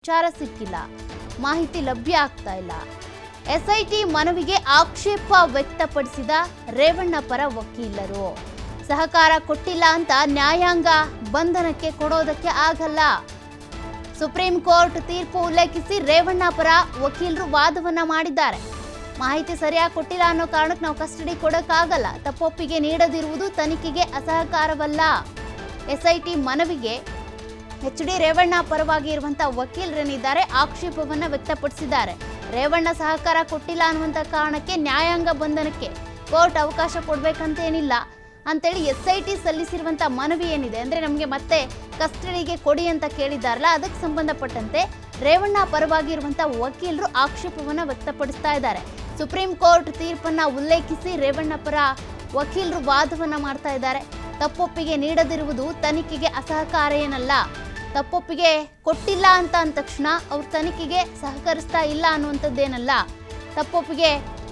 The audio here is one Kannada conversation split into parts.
ವಿಚಾರ ಸಿಕ್ಕಿಲ್ಲ, ಮಾಹಿತಿ ಲಭ್ಯ ಆಗ್ತಾ ಇಲ್ಲ. ಎಸ್ಐಟಿ ಮನವಿಗೆ ಆಕ್ಷೇಪ ವ್ಯಕ್ತಪಡಿಸಿದ ರೇವಣ್ಣ ಪರ ವಕೀಲರು. ಸಹಕಾರ ಕೊಟ್ಟಿಲ್ಲ ಅಂತ ನ್ಯಾಯಾಂಗ ಬಂಧನಕ್ಕೆ ಕೊಡೋದಕ್ಕೆ ಆಗಲ್ಲ. ಸುಪ್ರೀಂ ಕೋರ್ಟ್ ತೀರ್ಪು ಉಲ್ಲೇಖಿಸಿ ರೇವಣ್ಣ ಪರ ವಕೀಲರು ವಾದವನ್ನ ಮಾಡಿದ್ದಾರೆ. ಮಾಹಿತಿ ಸರಿಯಾಗಿ ಕೊಟ್ಟಿಲ್ಲ ಅನ್ನೋ ಕಾರಣಕ್ಕೆ ನಾವು ಕಸ್ಟಡಿ ಕೊಡೋಕ್ಕಾಗಲ್ಲ. ತಪ್ಪೊಪ್ಪಿಗೆ ನೀಡದಿರುವುದು ತನಿಖೆಗೆ ಅಸಹಕಾರವಲ್ಲ. ಎಸ್ಐಟಿ ಮನವಿಗೆ ಎಚ್.ಡಿ. ರೇವಣ್ಣ ಪರವಾಗಿ ಇರುವಂತಹ ವಕೀಲರೇನಿದ್ದಾರೆ ಆಕ್ಷೇಪವನ್ನ ವ್ಯಕ್ತಪಡಿಸಿದ್ದಾರೆ. ರೇವಣ್ಣ ಸಹಕಾರ ಕೊಟ್ಟಿಲ್ಲ ಅನ್ನುವಂಥ ಕಾರಣಕ್ಕೆ ನ್ಯಾಯಾಂಗ ಬಂಧನಕ್ಕೆ ಕೋರ್ಟ್ ಅವಕಾಶ ಕೊಡಬೇಕಂತೇನಿಲ್ಲ ಅಂತೇಳಿ ಎಸ್ಐಟಿ ಸಲ್ಲಿಸಿರುವಂಥ ಮನವಿ ಏನಿದೆ ಅಂದರೆ ನಮಗೆ ಮತ್ತೆ ಕಸ್ಟಡಿಗೆ ಕೊಡಿ ಅಂತ ಕೇಳಿದ್ದಾರಲ್ಲ, ಅದಕ್ಕೆ ಸಂಬಂಧಪಟ್ಟಂತೆ ರೇವಣ್ಣ ಪರವಾಗಿ ಇರುವಂಥ ವಕೀಲರು ಆಕ್ಷೇಪವನ್ನು ವ್ಯಕ್ತಪಡಿಸ್ತಾ ಇದ್ದಾರೆ. ಸುಪ್ರೀಂ ಕೋರ್ಟ್ ತೀರ್ಪನ್ನು ಉಲ್ಲೇಖಿಸಿ ರೇವಣ್ಣ ಪರ ವಕೀಲರು ವಾದವನ್ನು ಮಾಡ್ತಾ ಇದ್ದಾರೆ. ತಪ್ಪೊಪ್ಪಿಗೆ ನೀಡದಿರುವುದು ತನಿಖೆಗೆ ಅಸಹಕಾರ ಏನಲ್ಲ. ತಪ್ಪೊಪ್ಪಿಗೆ ಕೊಟ್ಟಿಲ್ಲ ಅಂತ ಅಂದ ತಕ್ಷಣ ಅವ್ರು ತನಿಖೆಗೆ ಸಹಕರಿಸ್ತಾ ಇಲ್ಲ ಅನ್ನುವಂಥದ್ದೇನಲ್ಲ. ತಪ್ಪೊಪ್ಪಿಗೆ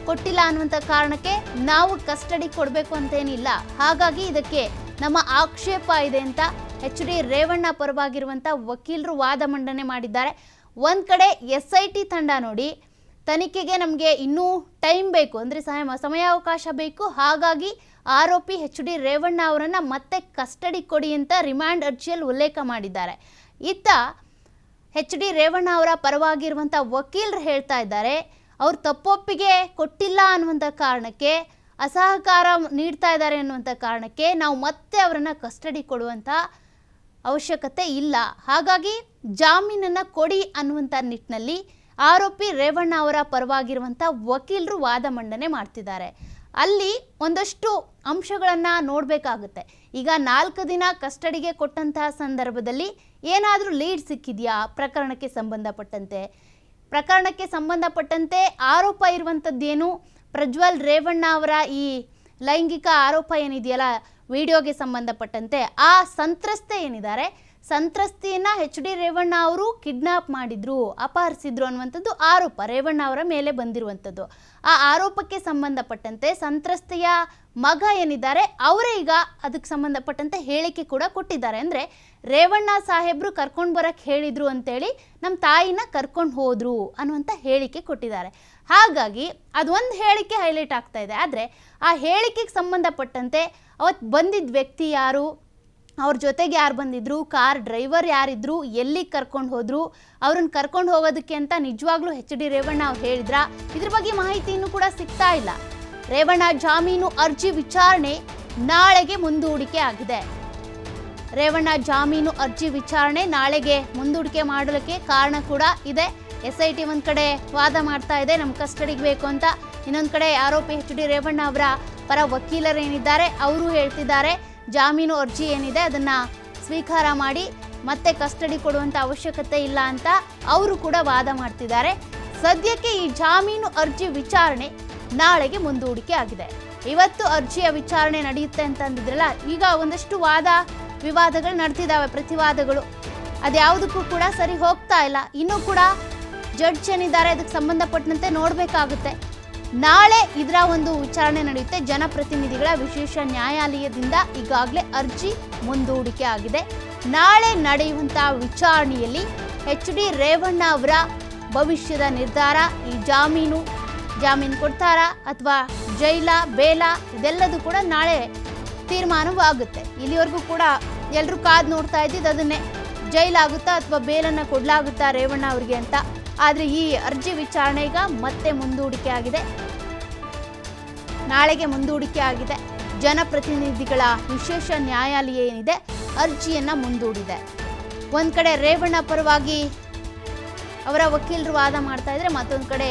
ಕೊಟ್ಟಿಲ್ಲ ಅನ್ನುವಂಥ ಕಾರಣಕ್ಕೆ ನಾವು ಕಸ್ಟಡಿ ಕೊಡಬೇಕು ಅಂತೇನಿಲ್ಲ. ಹಾಗಾಗಿ ಇದಕ್ಕೆ ನಮ್ಮ ಆಕ್ಷೇಪ ಇದೆ ಅಂತ ಎಚ್.ಡಿ. ರೇವಣ್ಣ ಪರವಾಗಿರುವಂಥ ವಕೀಲರು ವಾದ ಮಂಡನೆ ಮಾಡಿದ್ದಾರೆ. ಒಂದು ಕಡೆ ಎಸ್ಐಟಿ ತಂಡ ನೋಡಿ ತನಿಖೆಗೆ ನಮಗೆ ಇನ್ನೂ ಟೈಮ್ ಬೇಕು, ಅಂದರೆ ಸಮಯಾವಕಾಶ ಬೇಕು. ಹಾಗಾಗಿ ಆರೋಪಿ ಎಚ್.ಡಿ. ರೇವಣ್ಣ ಅವರನ್ನು ಮತ್ತೆ ಕಸ್ಟಡಿ ಕೊಡಿ ಅಂತ ರಿಮಾಂಡ್ ಅರ್ಜಿಯಲ್ಲಿ ಉಲ್ಲೇಖ ಮಾಡಿದ್ದಾರೆ. ಇತ್ತ ಎಚ್.ಡಿ. ರೇವಣ್ಣ ಅವರ ಪರವಾಗಿರುವಂಥ ವಕೀಲರು ಹೇಳ್ತಾ ಇದ್ದಾರೆ, ಅವರು ತಪ್ಪೊಪ್ಪಿಗೆ ಕೊಟ್ಟಿಲ್ಲ ಅನ್ನುವಂಥ ಕಾರಣಕ್ಕೆ, ಅಸಹಕಾರ ನೀಡ್ತಾ ಇದ್ದಾರೆ ಅನ್ನುವಂಥ ಕಾರಣಕ್ಕೆ ನಾವು ಮತ್ತೆ ಅವರನ್ನು ಕಸ್ಟಡಿ ಕೊಡುವಂಥ ಅವಶ್ಯಕತೆ ಇಲ್ಲ. ಹಾಗಾಗಿ ಜಾಮೀನನ್ನು ಕೊಡಿ ಅನ್ನುವಂಥ ನಿಟ್ಟಿನಲ್ಲಿ ಆರೋಪಿ ರೇವಣ್ಣ ಅವರ ಪರವಾಗಿರುವಂಥ ವಕೀಲರು ವಾದ ಮಂಡನೆ ಮಾಡ್ತಿದ್ದಾರೆ. ಅಲ್ಲಿ ಒಂದಷ್ಟು ಅಂಶಗಳನ್ನು ನೋಡಬೇಕಾಗುತ್ತೆ. ಈಗ 4 ದಿನ ಕಸ್ಟಡಿಗೆ ಕೊಟ್ಟಂತಹ ಸಂದರ್ಭದಲ್ಲಿ ಏನಾದರೂ ಲೀಡ್ ಸಿಕ್ಕಿದೆಯಾ ಪ್ರಕರಣಕ್ಕೆ ಸಂಬಂಧಪಟ್ಟಂತೆ? ಪ್ರಕರಣಕ್ಕೆ ಸಂಬಂಧಪಟ್ಟಂತೆ ಆರೋಪ ಇರುವಂಥದ್ದೇನು? ಪ್ರಜ್ವಲ್ ರೇವಣ್ಣ ಅವರ ಈ ಲೈಂಗಿಕ ಆರೋಪ ಏನಿದೆಯಲ್ಲ ವಿಡಿಯೋಗೆ ಸಂಬಂಧಪಟ್ಟಂತೆ, ಆ ಸಂತ್ರಸ್ತೆ ಏನಿದ್ದಾರೆ, ಸಂತ್ರಸ್ತೆಯನ್ನು ಎಚ್.ಡಿ. ರೇವಣ್ಣ ಅವರು ಕಿಡ್ನಾಪ್ ಮಾಡಿದ್ರು, ಅಪಹರಿಸಿದ್ರು ಅನ್ನುವಂಥದ್ದು ಆರೋಪ ರೇವಣ್ಣ ಅವರ ಮೇಲೆ ಬಂದಿರುವಂಥದ್ದು. ಆ ಆರೋಪಕ್ಕೆ ಸಂಬಂಧಪಟ್ಟಂತೆ ಸಂತ್ರಸ್ತೆಯ ಮಗ ಏನಿದ್ದಾರೆ ಅವರೇ ಈಗ ಅದಕ್ಕೆ ಸಂಬಂಧಪಟ್ಟಂತೆ ಹೇಳಿಕೆ ಕೂಡ ಕೊಟ್ಟಿದ್ದಾರೆ. ಅಂದರೆ ರೇವಣ್ಣ ಸಾಹೇಬರು ಕರ್ಕೊಂಡು ಬರೋಕ್ಕೆ ಹೇಳಿದರು ಅಂತೇಳಿ ನಮ್ಮ ತಾಯಿನ ಕರ್ಕೊಂಡು ಹೋದರು ಅನ್ನುವಂಥ ಹೇಳಿಕೆ ಕೊಟ್ಟಿದ್ದಾರೆ. ಹಾಗಾಗಿ ಅದೊಂದು ಹೇಳಿಕೆ ಹೈಲೈಟ್ ಆಗ್ತಾ ಇದೆ. ಆದರೆ ಆ ಹೇಳಿಕೆಗೆ ಸಂಬಂಧಪಟ್ಟಂತೆ ಅವತ್ತು ಬಂದಿದ್ದ ವ್ಯಕ್ತಿ ಯಾರು, ಅವ್ರ ಜೊತೆಗೆ ಯಾರು ಬಂದಿದ್ರು, ಕಾರ್ ಡ್ರೈವರ್ ಯಾರಿದ್ರು, ಎಲ್ಲಿಗೆ ಕರ್ಕೊಂಡು ಹೋದ್ರು, ಅವ್ರನ್ನ ಕರ್ಕೊಂಡು ಹೋಗೋದಕ್ಕೆ ಅಂತ ನಿಜವಾಗ್ಲೂ ಎಚ್.ಡಿ. ರೇವಣ್ಣ ಅವ್ರು ಹೇಳಿದ್ರಾ? ಇದ್ರ ಬಗ್ಗೆ ಮಾಹಿತಿನೂ ಕೂಡ ಸಿಗ್ತಾ ಇಲ್ಲ. ರೇವಣ್ಣ ಜಾಮೀನು ಅರ್ಜಿ ವಿಚಾರಣೆ ನಾಳೆಗೆ ಮುಂದೂಡಿಕೆ ಆಗಿದೆ. ರೇವಣ್ಣ ಜಾಮೀನು ಅರ್ಜಿ ವಿಚಾರಣೆ ನಾಳೆಗೆ ಮುಂದೂಡಿಕೆ ಮಾಡಲಿಕ್ಕೆ ಕಾರಣ ಕೂಡ ಇದೆ. ಎಸ್ಐಟಿ ಒಂದು ಕಡೆ ವಾದ ಮಾಡ್ತಾ ಇದೆ ನಮ್ಮ ಕಸ್ಟಡಿಗೆ ಬೇಕು ಅಂತ, ಇನ್ನೊಂದು ಕಡೆ ಆರೋಪಿ ಎಚ್.ಡಿ. ರೇವಣ್ಣ ಅವರ ಪರ ವಕೀಲರೇನಿದ್ದಾರೆ ಅವರು ಹೇಳ್ತಿದ್ದಾರೆ ಜಾಮೀನು ಅರ್ಜಿ ಏನಿದೆ ಅದನ್ನು ಸ್ವೀಕಾರ ಮಾಡಿ ಮತ್ತೆ ಕಸ್ಟಡಿ ಕೊಡುವಂಥ ಅವಶ್ಯಕತೆ ಇಲ್ಲ ಅಂತ ಅವರು ಕೂಡ ವಾದ ಮಾಡ್ತಿದ್ದಾರೆ. ಸದ್ಯಕ್ಕೆ ಈ ಜಾಮೀನು ಅರ್ಜಿ ವಿಚಾರಣೆ ನಾಳೆಗೆ ಮುಂದೂಡಿಕೆ ಆಗಿದೆ. ಇವತ್ತು ಅರ್ಜಿಯ ವಿಚಾರಣೆ ನಡೆಯುತ್ತೆ ಅಂತ ಅಂದಿದ್ರಲ್ಲ, ಈಗ ಒಂದಷ್ಟು ವಾದ ವಿವಾದಗಳು ನಡೆದಿದ್ದಾವೆ, ಪ್ರತಿವಾದಗಳು. ಅದ್ಯಾವುದಕ್ಕೂ ಕೂಡ ಸರಿ ಹೋಗ್ತಾ ಇಲ್ಲ. ಇನ್ನೂ ಕೂಡ ಜಡ್ಜ್ ಏನಿದ್ದಾರೆ ಅದಕ್ಕೆ ಸಂಬಂಧಪಟ್ಟಂತೆ ನೋಡಬೇಕಾಗುತ್ತೆ. ನಾಳೆ ಇದರ ಒಂದು ವಿಚಾರಣೆ ನಡೆಯುತ್ತೆ. ಜನಪ್ರತಿನಿಧಿಗಳ ವಿಶೇಷ ನ್ಯಾಯಾಲಯದಿಂದ ಈಗಾಗಲೇ ಅರ್ಜಿ ಮುಂದೂಡಿಕೆ ಆಗಿದೆ. ನಾಳೆ ನಡೆಯುವಂತಹ ವಿಚಾರಣೆಯಲ್ಲಿ ಎಚ್.ಡಿ. ರೇವಣ್ಣ ಅವರ ಭವಿಷ್ಯದ ನಿರ್ಧಾರ, ಈ ಜಾಮೀನು ಕೊಡ್ತಾರಾ ಅಥವಾ ಜೈಲ ಬೇಲ, ಇದೆಲ್ಲದೂ ಕೂಡ ನಾಳೆ ತೀರ್ಮಾನವಾಗುತ್ತೆ. ಇಲ್ಲಿವರೆಗೂ ಕೂಡ ಎಲ್ಲರೂ ಕಾದು ನೋಡ್ತಾ ಇದ್ದಿದ್ದು ಅದನ್ನೇ, ಜೈಲಾಗುತ್ತಾ ಅಥವಾ ಬೇಲನ್ನು ಕೊಡಲಾಗುತ್ತಾ ರೇವಣ್ಣ ಅವರಿಗೆ ಅಂತ. ಆದರೆ ಈ ಅರ್ಜಿ ವಿಚಾರಣೆ ಈಗ ಮತ್ತೆ ಮುಂದೂಡಿಕೆ ಆಗಿದೆ, ನಾಳೆಗೆ ಮುಂದೂಡಿಕೆ ಆಗಿದೆ. ಜನಪ್ರತಿನಿಧಿಗಳ ವಿಶೇಷ ನ್ಯಾಯಾಲಯ ಏನಿದೆ ಅರ್ಜಿಯನ್ನು ಮುಂದೂಡಿದೆ. ಒಂದು ಕಡೆ ರೇವಣ್ಣ ಪರವಾಗಿ ಅವರ ವಕೀಲರು ವಾದ ಮಾಡ್ತಾ ಇದ್ರೆ, ಮತ್ತೊಂದು ಕಡೆ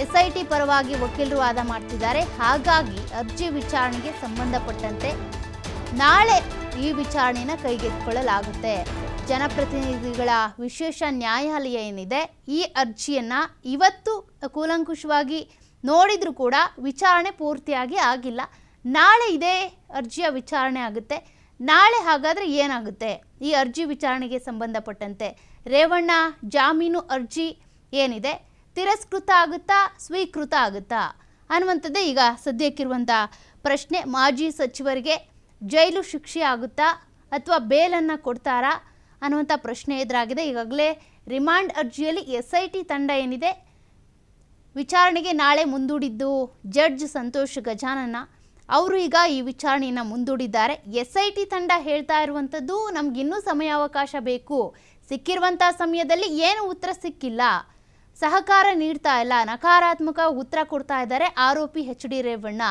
ಎಸ್ಐಟಿ ಪರವಾಗಿ ವಕೀಲರು ವಾದ ಮಾಡ್ತಿದ್ದಾರೆ. ಹಾಗಾಗಿ ಅರ್ಜಿ ವಿಚಾರಣೆಗೆ ಸಂಬಂಧಪಟ್ಟಂತೆ ನಾಳೆ ಈ ವಿಚಾರಣೆಯನ್ನು ಕೈಗೆತ್ತಿಕೊಳ್ಳಲಾಗುತ್ತೆ. ಜನಪ್ರತಿನಿಧಿಗಳ ವಿಶೇಷ ನ್ಯಾಯಾಲಯ ಏನಿದೆ ಈ ಅರ್ಜಿಯನ್ನು ಇವತ್ತು ಕೂಲಂಕುಷವಾಗಿ ನೋಡಿದರೂ ಕೂಡ ವಿಚಾರಣೆ ಪೂರ್ತಿಯಾಗಿ ಆಗಿಲ್ಲ. ನಾಳೆ ಇದೇ ಅರ್ಜಿಯ ವಿಚಾರಣೆ ಆಗುತ್ತೆ. ನಾಳೆ ಹಾಗಾದರೆ ಏನಾಗುತ್ತೆ? ಈ ಅರ್ಜಿ ವಿಚಾರಣೆಗೆ ಸಂಬಂಧಪಟ್ಟಂತೆ ರೇವಣ್ಣ ಜಾಮೀನು ಅರ್ಜಿ ಏನಿದೆ ತಿರಸ್ಕೃತ ಆಗುತ್ತಾ, ಸ್ವೀಕೃತ ಆಗುತ್ತಾ ಅನ್ನುವಂಥದ್ದೇ ಈಗ ಸದ್ಯಕ್ಕಿರುವಂಥ ಪ್ರಶ್ನೆ. ಮಾಜಿ ಸಚಿವರಿಗೆ ಜೈಲು ಶಿಕ್ಷೆ ಆಗುತ್ತಾ ಅಥವಾ ಬೇಲನ್ನು ಕೊಡ್ತಾರಾ ಅನ್ನುವಂಥ ಪ್ರಶ್ನೆ ಎದುರಾಗಿದೆ. ಈಗಾಗಲೇ ರಿಮಾಂಡ್ ಅರ್ಜಿಯಲ್ಲಿ SIT ತಂಡ ಏನಿದೆ ವಿಚಾರಣೆಗೆ ನಾಳೆ ಮುಂದೂಡಿದ್ದು ಜಡ್ಜ್ ಸಂತೋಷ್ ಗಜಾನನ ಅವರು ಈಗ ಈ ವಿಚಾರಣೆಯನ್ನು ಮುಂದೂಡಿದ್ದಾರೆ. SIT ತಂಡ ಹೇಳ್ತಾ ಇರುವಂಥದ್ದು ನಮಗಿನ್ನೂ ಸಮಯಾವಕಾಶ ಬೇಕು, ಸಿಕ್ಕಿರುವಂಥ ಸಮಯದಲ್ಲಿ ಏನು ಉತ್ತರ ಸಿಕ್ಕಿಲ್ಲ, ಸಹಕಾರ ನೀಡ್ತಾ ಇಲ್ಲ, ನಕಾರಾತ್ಮಕ ಉತ್ತರ ಕೊಡ್ತಾ ಇದ್ದಾರೆ ಆರೋಪಿ HD ರೇವಣ್ಣ.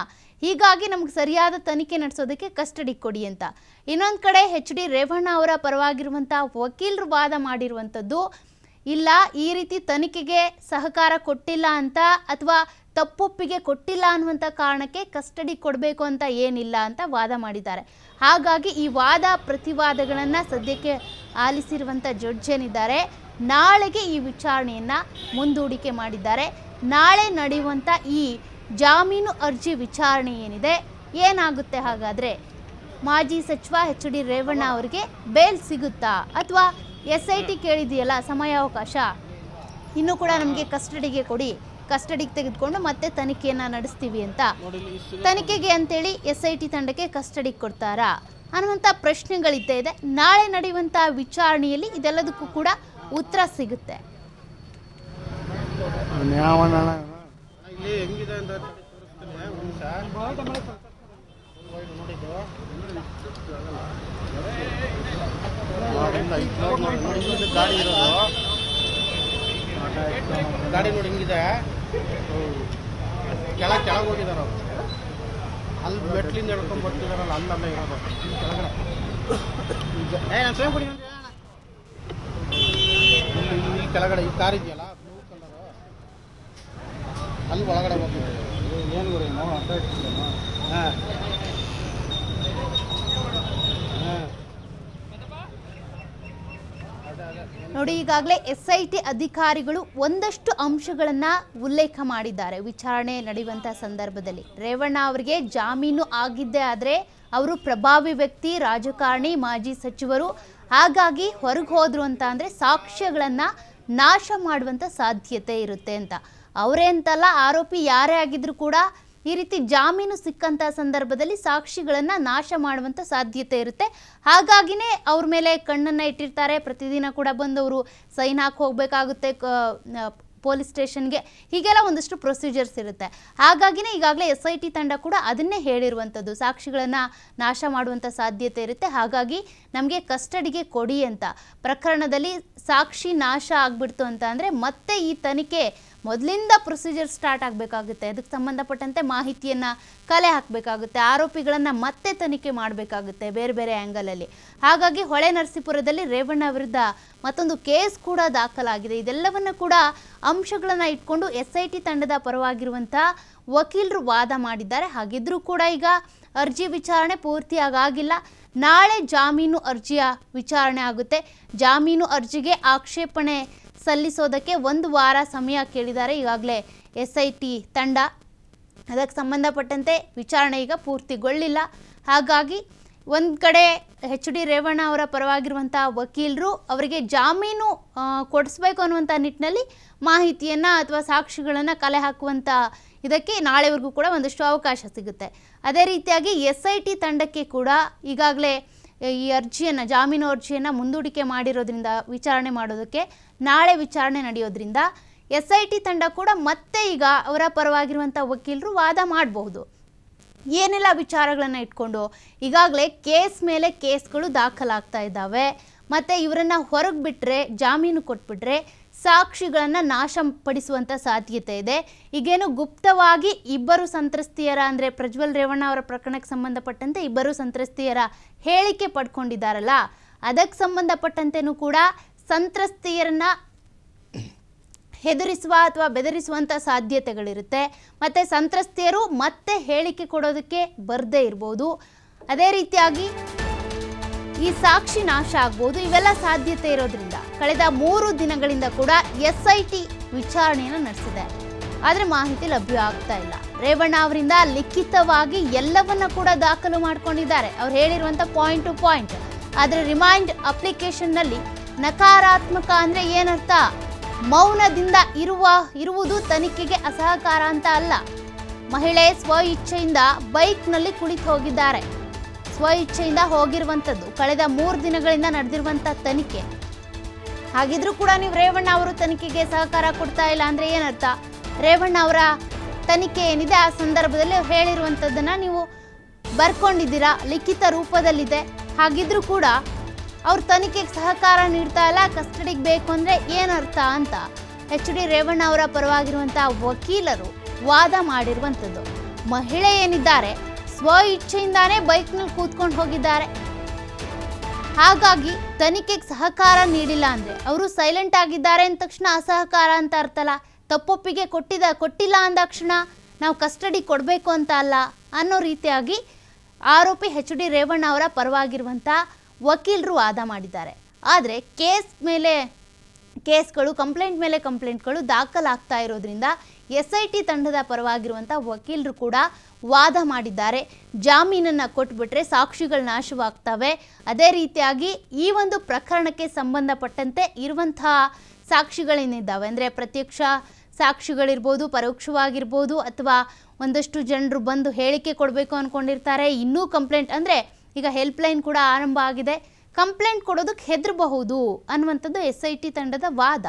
ಹೀಗಾಗಿ ನಮ್ಗೆ ಸರಿಯಾದ ತನಿಖೆ ನಡೆಸೋದಕ್ಕೆ ಕಸ್ಟಡಿ ಕೊಡಿ ಅಂತ. ಇನ್ನೊಂದು ಕಡೆ HD ರೇವಣ್ಣ ಅವರ ಪರವಾಗಿರುವಂಥ ವಕೀಲರು ವಾದ ಮಾಡಿರುವಂಥದ್ದು, ಇಲ್ಲ ಈ ರೀತಿ ತನಿಖೆಗೆ ಸಹಕಾರ ಕೊಟ್ಟಿಲ್ಲ ಅಂತ ಅಥವಾ ತಪ್ಪೊಪ್ಪಿಗೆ ಕೊಟ್ಟಿಲ್ಲ ಅನ್ನುವಂಥ ಕಾರಣಕ್ಕೆ ಕಸ್ಟಡಿ ಕೊಡಬೇಕು ಅಂತ ಏನಿಲ್ಲ ಅಂತ ವಾದ ಮಾಡಿದ್ದಾರೆ. ಹಾಗಾಗಿ ಈ ವಾದ ಪ್ರತಿವಾದಗಳನ್ನು ಸದ್ಯಕ್ಕೆ ಆಲಿಸಿರುವಂಥ ಜಡ್ಜ್ ಏನಿದ್ದಾರೆ ನಾಳೆಗೆ ಈ ವಿಚಾರಣೆಯನ್ನು ಮುಂದೂಡಿಕೆ ಮಾಡಿದ್ದಾರೆ. ನಾಳೆ ನಡೆಯುವಂಥ ಈ ಜಾಮೀನು ಅರ್ಜಿ ವಿಚಾರಣೆ ಏನಿದೆ ಏನಾಗುತ್ತೆ, ಹಾಗಾದರೆ ಮಾಜಿ ಸಚಿವ HD ರೇವಣ್ಣ ಅವರಿಗೆ ಬೇಲ್ ಸಿಗುತ್ತಾ ಅಥವಾ SIT ಕೇಳಿದೆಯಲ್ಲ ಸಮಯಾವಕಾಶ ಇನ್ನೂ ಕೂಡ ನಮಗೆ ಕಸ್ಟಡಿಗೆ ಕೊಡಿ, ಕಸ್ಟಡಿಗೆ ತೆಗೆದುಕೊಂಡು ಮತ್ತೆ ತನಿಖೆಯನ್ನು ನಡೆಸ್ತೀವಿ ಅಂತ, ತನಿಖೆಗೆ ಅಂತೇಳಿ SIT ತಂಡಕ್ಕೆ ಕಸ್ಟಡಿಗೆ ಕೊಡ್ತಾರಾ ಅನ್ನುವಂಥ ಪ್ರಶ್ನೆಗಳಿದ್ದೇ ಇದೆ. ನಾಳೆ ನಡೆಯುವಂಥ ವಿಚಾರಣೆಯಲ್ಲಿ ಇದೆಲ್ಲದಕ್ಕೂ ಕೂಡ ಉತ್ತರ ಸಿಗುತ್ತೆ. ಗಾಡಿ ನೋಡಿ ಹಿಂಗಿದೆ, ಕೆಳಗೆ ಹೋಗಿದಾರ ಅಲ್ಲಿ ಮೆಟ್ಲಿಂದ ಹೇಳ್ಕೊಂಡ್ ಬರ್ತಿದಾರಲ್ಲ ಅಲ್ಲಲ್ಲ ಇರೋದು ಕೆಳಗಡೆ. ನಾನು ಸ್ವಯಂ ಕೊಡಿ ಇಲ್ಲಿ ಕೆಳಗಡೆ ಈ ಕಾರ್ ಇದೆಯಲ್ಲ ಬ್ಲೂ ಕಲರು ಅಲ್ಲಿ ಒಳಗಡೆ ಹೋಗ್ತಿದ್ದಾರೆ. ಏನು ಗುರಿ ನಾವು ಅರ್ಥ ಇಟ್ಟಿದ್ದೇನೆ. ಹಾಂ ನೋಡಿ, ಈಗಾಗಲೇ SIT ಅಧಿಕಾರಿಗಳು ಒಂದಷ್ಟು ಅಂಶಗಳನ್ನು ಉಲ್ಲೇಖ ಮಾಡಿದ್ದಾರೆ. ವಿಚಾರಣೆ ನಡೆಯುವಂಥ ಸಂದರ್ಭದಲ್ಲಿ ರೇವಣ್ಣ ಅವರಿಗೆ ಜಾಮೀನು ಆಗಿದ್ದೇ ಆದರೆ ಅವರು ಪ್ರಭಾವಿ ವ್ಯಕ್ತಿ, ರಾಜಕಾರಣಿ, ಮಾಜಿ ಸಚಿವರು, ಹಾಗಾಗಿ ಹೊರಗೆ ಹೋದ್ರು ಅಂತ ಅಂದರೆ ಸಾಕ್ಷ್ಯಗಳನ್ನು ನಾಶ ಮಾಡುವಂಥ ಸಾಧ್ಯತೆ ಇರುತ್ತೆ ಅಂತ. ಅವರೇ ಅಂತಲ್ಲ, ಆರೋಪಿ ಯಾರೇ ಆಗಿದ್ರು ಕೂಡ ಈ ರೀತಿ ಜಾಮೀನು ಸಿಕ್ಕಂಥ ಸಂದರ್ಭದಲ್ಲಿ ಸಾಕ್ಷಿಗಳನ್ನು ನಾಶ ಮಾಡುವಂಥ ಸಾಧ್ಯತೆ ಇರುತ್ತೆ. ಹಾಗಾಗಿನೇ ಅವ್ರ ಮೇಲೆ ಕಣ್ಣನ್ನು ಇಟ್ಟಿರ್ತಾರೆ. ಪ್ರತಿದಿನ ಕೂಡ ಬಂದು ಅವರು ಸೈನ್ ಹಾಕಿ ಹೋಗಬೇಕಾಗುತ್ತೆ ಪೊಲೀಸ್ ಸ್ಟೇಷನ್ಗೆ. ಹೀಗೆಲ್ಲ ಒಂದಷ್ಟು ಪ್ರೊಸೀಜರ್ಸ್ ಇರುತ್ತೆ. ಹಾಗಾಗಿನೇ ಈಗಾಗಲೇ SIT ತಂಡ ಕೂಡ ಅದನ್ನೇ ಹೇಳಿರುವಂಥದ್ದು, ಸಾಕ್ಷಿಗಳನ್ನು ನಾಶ ಮಾಡುವಂಥ ಸಾಧ್ಯತೆ ಇರುತ್ತೆ, ಹಾಗಾಗಿ ನಮಗೆ ಕಸ್ಟಡಿಗೆ ಕೊಡಿ ಅಂತ. ಪ್ರಕರಣದಲ್ಲಿ ಸಾಕ್ಷಿ ನಾಶ ಆಗಿಬಿಡ್ತು ಅಂತ ಅಂದರೆ ಮತ್ತೆ ಈ ತನಿಖೆ ಮೊದಲಿಂದ ಪ್ರೊಸೀಜರ್ ಸ್ಟಾರ್ಟ್ ಆಗಬೇಕಾಗುತ್ತೆ. ಅದಕ್ಕೆ ಸಂಬಂಧಪಟ್ಟಂತೆ ಮಾಹಿತಿಯನ್ನು ಕಲೆ ಹಾಕಬೇಕಾಗುತ್ತೆ, ಆರೋಪಿಗಳನ್ನು ಮತ್ತೆ ತನಿಖೆ ಮಾಡಬೇಕಾಗುತ್ತೆ ಬೇರೆ ಬೇರೆ ಆ್ಯಂಗಲಲ್ಲಿ. ಹಾಗಾಗಿ ಹೊಳೆ ನರಸೀಪುರದಲ್ಲಿ ರೇವಣ್ಣ ವಿರುದ್ಧ ಮತ್ತೊಂದು ಕೇಸ್ ಕೂಡ ದಾಖಲಾಗಿದೆ. ಇದೆಲ್ಲವನ್ನು ಕೂಡ ಅಂಶಗಳನ್ನು ಇಟ್ಕೊಂಡು SIT ತಂಡದ ಪರವಾಗಿರುವಂಥ ವಕೀಲರು ವಾದ ಮಾಡಿದ್ದಾರೆ. ಹಾಗಿದ್ರೂ ಕೂಡ ಈಗ ಅರ್ಜಿ ವಿಚಾರಣೆ ಪೂರ್ತಿಯಾಗಿಲ್ಲ. ನಾಳೆ ಜಾಮೀನು ಅರ್ಜಿಯ ವಿಚಾರಣೆ ಆಗುತ್ತೆ. ಜಾಮೀನು ಅರ್ಜಿಗೆ ಆಕ್ಷೇಪಣೆ ಸಲ್ಲಿಸೋದಕ್ಕೆ 1 ವಾರ ಸಮಯ ಕೇಳಿದ್ದಾರೆ ಈಗಾಗಲೇ SIT ತಂಡ. ಅದಕ್ಕೆ ಸಂಬಂಧಪಟ್ಟಂತೆ ವಿಚಾರಣೆ ಈಗ ಪೂರ್ತಿಗೊಳ್ಳಿಲ್ಲ. ಹಾಗಾಗಿ ಒಂದು ಕಡೆ HD ರೇವಣ್ಣ ಅವರ ಪರವಾಗಿರುವಂಥ ವಕೀಲರು ಅವರಿಗೆ ಜಾಮೀನು ಕೊಡಿಸ್ಬೇಕು ಅನ್ನುವಂಥ ನಿಟ್ಟಿನಲ್ಲಿ ಮಾಹಿತಿಯನ್ನು ಅಥವಾ ಸಾಕ್ಷಿಗಳನ್ನು ಕಲೆ ಹಾಕುವಂಥ ಇದಕ್ಕೆ ನಾಳೆವರೆಗೂ ಕೂಡ ಒಂದಷ್ಟು ಅವಕಾಶ ಸಿಗುತ್ತೆ. ಅದೇ ರೀತಿಯಾಗಿ SIT ತಂಡಕ್ಕೆ ಕೂಡ ಈಗಾಗಲೇ ಈ ಅರ್ಜಿಯನ್ನು, ಜಾಮೀನು ಅರ್ಜಿಯನ್ನು ಮುಂದೂಡಿಕೆ ಮಾಡಿರೋದ್ರಿಂದ ವಿಚಾರಣೆ ಮಾಡೋದಕ್ಕೆ ನಾಳೆ ವಿಚಾರಣೆ ನಡೆಯೋದ್ರಿಂದ SIT ತಂಡ ಕೂಡ ಮತ್ತೆ ಈಗ ಅವರ ಪರವಾಗಿರುವಂಥ ವಕೀಲರು ವಾದ ಮಾಡಬಹುದು. ಏನೆಲ್ಲ ವಿಚಾರಗಳನ್ನು ಇಟ್ಕೊಂಡು ಈಗಾಗಲೇ ಕೇಸ್ ಮೇಲೆ ಕೇಸ್ಗಳು ದಾಖಲಾಗ್ತಾ ಇದ್ದಾವೆ. ಮತ್ತು ಇವರನ್ನು ಹೊರಗೆ ಬಿಟ್ಟರೆ, ಜಾಮೀನು ಕೊಟ್ಬಿಟ್ರೆ ಸಾಕ್ಷಿಗಳನ್ನು ನಾಶಪಡಿಸುವಂಥ ಸಾಧ್ಯತೆ ಇದೆ. ಈಗೇನು ಗುಪ್ತವಾಗಿ ಇಬ್ಬರು ಸಂತ್ರಸ್ತೆಯರ ಅಂದರೆ ಪ್ರಜ್ವಲ್ ರೇವಣ್ಣ ಅವರ ಪ್ರಕರಣಕ್ಕೆ ಸಂಬಂಧಪಟ್ಟಂತೆ ಇಬ್ಬರು ಸಂತ್ರಸ್ತೆಯರ ಹೇಳಿಕೆ ಪಡ್ಕೊಂಡಿದ್ದಾರಲ್ಲ, ಅದಕ್ಕೆ ಸಂಬಂಧಪಟ್ಟಂತೆಯೂ ಕೂಡ ಸಂತ್ರಸ್ತೆಯರನ್ನ ಹೆದರಿಸುವ ಅಥವಾ ಬೆದರಿಸುವಂಥ ಸಾಧ್ಯತೆಗಳಿರುತ್ತೆ. ಮತ್ತು ಸಂತ್ರಸ್ತೆಯರು ಮತ್ತೆ ಹೇಳಿಕೆ ಕೊಡೋದಕ್ಕೆ ಬರದೇ ಇರ್ಬೋದು. ಅದೇ ರೀತಿಯಾಗಿ ಈ ಸಾಕ್ಷಿ ನಾಶ ಆಗ್ಬೋದು. ಇವೆಲ್ಲ ಸಾಧ್ಯತೆ ಇರೋದ್ರಿಂದ ಕಳೆದ 3 ದಿನಗಳಿಂದ ಕೂಡ SIT ವಿಚಾರಣೆಯನ್ನು ನಡೆಸಿದೆ. ಆದರೆ ಮಾಹಿತಿ ಲಭ್ಯ ಆಗ್ತಾ ಇಲ್ಲ. ರೇವಣ್ಣ ಅವರಿಂದ ಲಿಖಿತವಾಗಿ ಎಲ್ಲವನ್ನ ಕೂಡ ದಾಖಲು ಮಾಡ್ಕೊಂಡಿದ್ದಾರೆ, ಅವ್ರು ಹೇಳಿರುವಂಥ ಪಾಯಿಂಟ್ ಟು ಪಾಯಿಂಟ್. ಆದರೆ ರಿಮೈಂಡ್ ನಕಾರಾತ್ಮಕ ಅಂದರೆ ಏನರ್ಥ? ಮೌನದಿಂದ ಇರುವುದು ತನಿಖೆಗೆ ಅಸಹಕಾರ ಅಂತ ಅಲ್ಲ. ಮಹಿಳೆ ಸ್ವ ಇಚ್ಛೆಯಿಂದ ಬೈಕ್ನಲ್ಲಿ ಕುಳಿತು ಹೋಗಿದ್ದಾರೆ. ಸ್ವ ಇಚ್ಛೆಯಿಂದ ಹೋಗಿರುವಂಥದ್ದು. ಕಳೆದ 3 ದಿನಗಳಿಂದ ನಡೆದಿರುವಂಥ ತನಿಖೆ ಹಾಗಿದ್ರೂ ಕೂಡ ನೀವು ರೇವಣ್ಣ ಅವರು ತನಿಖೆಗೆ ಸಹಕಾರ ಕೊಡ್ತಾ ಇಲ್ಲ ಅಂದರೆ ಏನರ್ಥ? ರೇವಣ್ಣ ಅವರ ತನಿಖೆ ಏನಿದೆ ಆ ಸಂದರ್ಭದಲ್ಲಿ ಅವ್ರು ಹೇಳಿರುವಂಥದ್ದನ್ನು ನೀವು ಬರ್ಕೊಂಡಿದ್ದೀರಾ, ಲಿಖಿತ ರೂಪದಲ್ಲಿದೆ. ಹಾಗಿದ್ರೂ ಕೂಡ ಅವ್ರ ತನಿಖೆಗೆ ಸಹಕಾರ ನೀಡ್ತಾ ಇಲ್ಲ, ಕಸ್ಟಡಿಗೆ ಬೇಕು ಅಂದರೆ ಏನರ್ಥ ಅಂತ ಎಚ್ ಡಿ ರೇವಣ್ಣ ಅವರ ಪರವಾಗಿರುವಂಥ ವಕೀಲರು ವಾದ ಮಾಡಿರುವಂಥದ್ದು. ಮಹಿಳೆ ಏನಿದ್ದಾರೆ ಸ್ವ ಇಚ್ಛೆಯಿಂದಾನೇ ಬೈಕ್ನಲ್ಲಿ ಕೂತ್ಕೊಂಡು ಹೋಗಿದ್ದಾರೆ. ಹಾಗಾಗಿ ತನಿಖೆಗೆ ಸಹಕಾರ ನೀಡಿಲ್ಲ ಅಂದರೆ ಅವರು ಸೈಲೆಂಟ್ ಆಗಿದ್ದಾರೆ ಅಂದ ತಕ್ಷಣ ಅಸಹಕಾರ ಅಂತ ಅರ್ಥಲ್ಲ. ತಪ್ಪೊಪ್ಪಿಗೆ ಕೊಟ್ಟಿಲ್ಲ ಅಂದಾಕ್ಷಣ ನಾವು ಕಸ್ಟಡಿ ಕೊಡಬೇಕು ಅಂತ ಅಲ್ಲ ಅನ್ನೋ ರೀತಿಯಾಗಿ ಆರೋಪಿ ಎಚ್ ಡಿ ರೇವಣ್ಣ ಅವರ ಪರವಾಗಿರುವಂಥ ವಕೀಲರು ವಾದ ಮಾಡಿದ್ದಾರೆ. ಆದರೆ ಕೇಸ್ಗಳು ಕಂಪ್ಲೇಂಟ್ ಮೇಲೆ ಕಂಪ್ಲೇಂಟ್ಗಳು ದಾಖಲಾಗ್ತಾ ಇರೋದ್ರಿಂದ SIT ತಂಡದ ಪರವಾಗಿರುವಂಥ ವಕೀಲರು ಕೂಡ ವಾದ ಮಾಡಿದ್ದಾರೆ. ಜಾಮೀನನ್ನು ಕೊಟ್ಬಿಟ್ರೆ ಸಾಕ್ಷಿಗಳು ನಾಶವಾಗ್ತವೆ. ಅದೇ ರೀತಿಯಾಗಿ ಈ ಒಂದು ಪ್ರಕರಣಕ್ಕೆ ಸಂಬಂಧಪಟ್ಟಂತೆ ಇರುವಂತಹ ಸಾಕ್ಷಿಗಳೇನಿದ್ದಾವೆ ಅಂದರೆ ಪ್ರತ್ಯಕ್ಷ ಸಾಕ್ಷಿಗಳಿರ್ಬೋದು, ಪರೋಕ್ಷವಾಗಿರ್ಬೋದು, ಅಥವಾ ಒಂದಷ್ಟು ಜನರು ಬಂದು ಹೇಳಿಕೆ ಕೊಡಬೇಕು ಅಂದ್ಕೊಂಡಿರ್ತಾರೆ. ಇನ್ನೂ ಕಂಪ್ಲೇಂಟ್ ಅಂದರೆ ಈಗ ಹೆಲ್ಪ್ಲೈನ್ ಕೂಡ ಆರಂಭ ಆಗಿದೆ. ಕಂಪ್ಲೇಂಟ್ ಕೊಡೋದಕ್ಕೆ ಹೆದರಬಹುದು ಅನ್ನುವಂಥದ್ದು SIT ತಂಡದ ವಾದ.